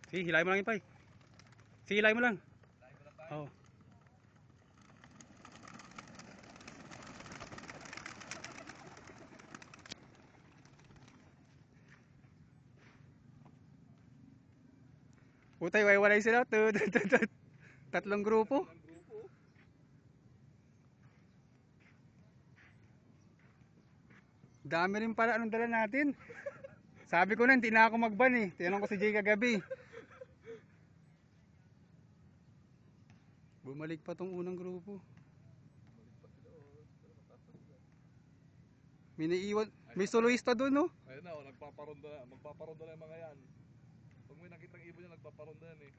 Sige, hilahin mo lang yun, Pai. Sige, hilahin mo lang. Oo. Putay, walay sila. Tatlong grupo. Dami rin pala anong dala natin. Sabi ko na, hindi na ako magban eh. Tinanong ko si Jay kagabi. Bumalik pa tong unang grupo. May naiiwan. May soloista doon, no? Ayun na, magpaparonda na yung mga yan. Pag may nakitang ibon yan, nagpaparonda yan eh.